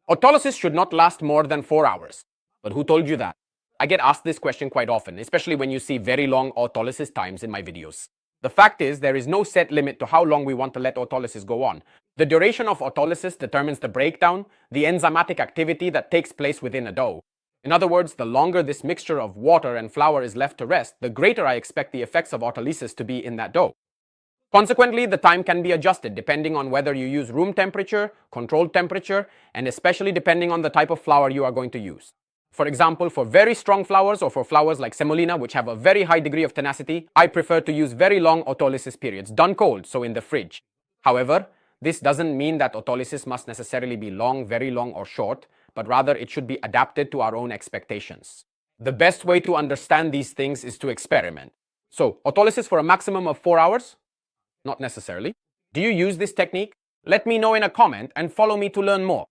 Autolysis should not last more than 4 hours. But who told you that? I get asked this question quite often, especially when you see very long autolysis times in my videos. The fact is, there is no set limit to how long we want to let autolysis go on. The duration of autolysis determines the breakdown, the enzymatic activity that takes place within a dough. In other words, the longer this mixture of water and flour is left to rest, the greater I expect the effects of autolysis to be in that dough. Consequently, the time can be adjusted depending on whether you use room temperature, controlled temperature, and especially depending on the type of flour you are going to use. For example, for very strong flours or for flours like semolina, which have a very high degree of tenacity, I prefer to use very long autolysis periods, done cold, so in the fridge. However, this doesn't mean that autolysis must necessarily be long, very long, or short, but rather it should be adapted to our own expectations. The best way to understand these things is to experiment. So, autolysis for a maximum of 4 hours? Not necessarily. Do you use this technique? Let me know in a comment and follow me to learn more.